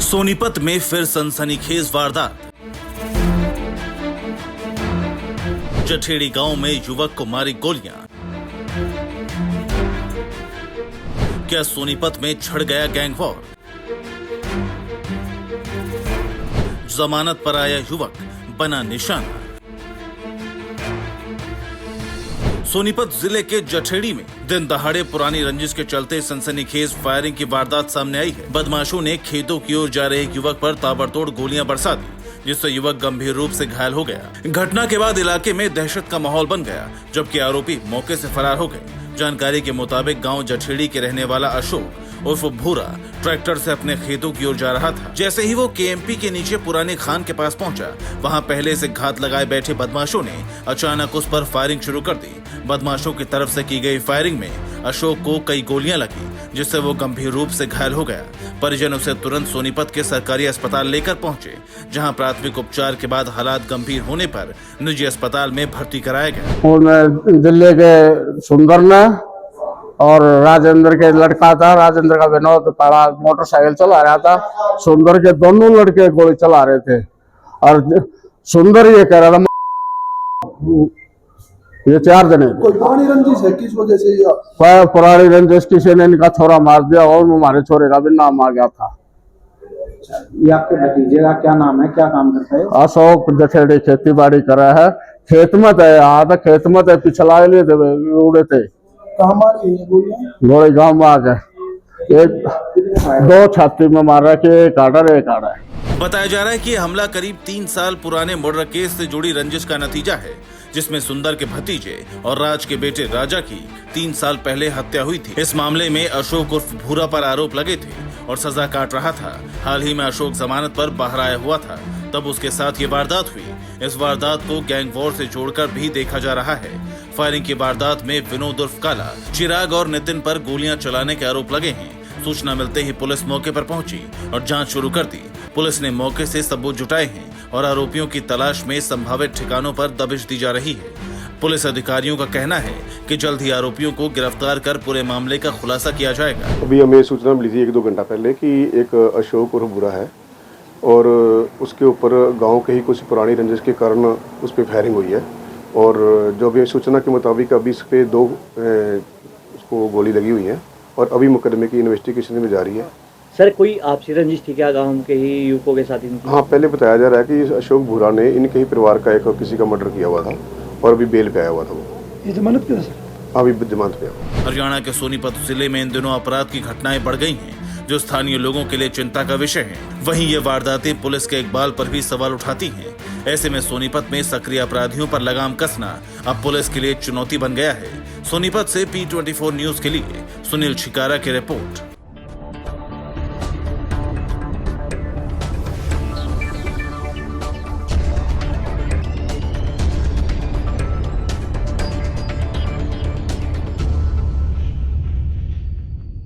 सोनीपत में फिर सनसनीखेज वारदात। जठेड़ी गांव में युवक को मारी गोलियां। क्या सोनीपत में छिड़ गया गैंग वॉर? जमानत पर आया युवक बना निशाना। सोनीपत जिले के जठेड़ी में दिन दहाड़े पुरानी रंजिश के चलते सनसनीखेज फायरिंग की वारदात सामने आई है। बदमाशों ने खेतों की ओर जा रहे एक युवक पर ताबड़तोड़ गोलियां बरसा दी, जिससे युवक गंभीर रूप से घायल हो गया। घटना के बाद इलाके में दहशत का माहौल बन गया, जबकि आरोपी मौके से फरार हो गए। जानकारी के मुताबिक गांव जठेड़ी के रहने वाला अशोक उर्फ भूरा ट्रैक्टर से अपने खेतों की ओर जा रहा था। जैसे ही वो केएमपी के नीचे पुराने खान के पास पहुंचा, वहां पहले से घात लगाए बैठे बदमाशों ने अचानक उस पर फायरिंग शुरू कर दी। बदमाशों की तरफ से की गई फायरिंग में अशोक को कई गोलियां लगी, जिससे वो गंभीर रूप से घायल हो गया। परिजन उसे तुरंत सोनीपत के सरकारी अस्पताल लेकर पहुंचे, जहां प्राथमिक उपचार के बाद हालात गंभीर होने पर निजी अस्पताल में भर्ती कराया गया। दिल्ली के सुंदर ने और राजेंद्र के लड़का था, राजेंद्र का विनोद पड़ा मोटरसाइकिल चला रहा था। सुंदर के दोनों लड़के गोली चला रहे थे और सुंदर ये कह रहा था ये 4 जने। कोई पुरानी रंजिश है किस वजह से? पुरानी रंजिश किसी ने इनका छोरा मार दिया और हमारे छोरे का भी नाम आ गया था। ये आपके भतीजे का क्या नाम है, क्या काम करता है? अशोक जठेड़ी खेती बाड़ी कर रहा है। खेत में थे, यहाँ तक खेत में थे, पिछला लिए थे, उड़े थे। कहाँ मारी है गोलियां? गोली गाँव में आ गए। एक 2 छाती में मार रहा है, एक आड़ा है। बताया जा रहा है कि यह हमला करीब 3 साल पुराने मर्डर केस से जुड़ी रंजिश का नतीजा है, जिसमें सुंदर के भतीजे और राज के बेटे राजा की 3 साल पहले हत्या हुई थी। इस मामले में अशोक उर्फ भूरा पर आरोप लगे थे और सजा काट रहा था। हाल ही में अशोक जमानत पर बाहर आया हुआ था, तब उसके साथ ये वारदात हुई। इस वारदात को गैंग वॉर से जोड़कर भी देखा जा रहा है। फायरिंग की वारदात में विनोद उर्फ काला, चिराग और नितिन पर गोलियां चलाने के आरोप लगे हैं। सूचना मिलते ही पुलिस मौके पर पहुंची और जांच शुरू कर दी। पुलिस ने मौके से सबूत जुटाए हैं और आरोपियों की तलाश में संभावित ठिकानों पर दबिश दी जा रही है। पुलिस अधिकारियों का कहना है कि जल्द ही आरोपियों को गिरफ्तार कर पूरे मामले का खुलासा किया जाएगा। अभी हमें सूचना मिली थी 1-2 घंटा पहले कि एक अशोक उर्फ बुरा है और उसके ऊपर गांव के ही कुछ पुरानी रंजिश के कारण उस पर फायरिंग हुई है। और जो अभी सूचना के मुताबिक अभी इस पे 2 उसको गोली लगी हुई है और अभी मुकदमे की इन्वेस्टिगेशन में जारी है। सर, कोई आपसी रंजिश थी क्या गांव के ही युवकों के साथ? हाँ, पहले बताया जा रहा है कि अशोक भूरा ने इनके ही परिवार का एक किसी का मर्डर किया हुआ था और अभी बेल पे आया हुआ था। वो ये जमानत पे? अभी जमानत पे आया। हरियाणा के सोनीपत जिले में इन दिनों अपराध की घटनाएं बढ़ गई हैं, जो स्थानीय लोगों के लिए चिंता का विषय है। वहीं ये वारदातें पुलिस के इकबाल पर भी सवाल उठाती हैं। ऐसे में सोनीपत में सक्रिय अपराधियों पर लगाम कसना अब पुलिस के लिए चुनौती बन गया है। सोनीपत से P24 न्यूज के लिए सुनील छिकारा की रिपोर्ट।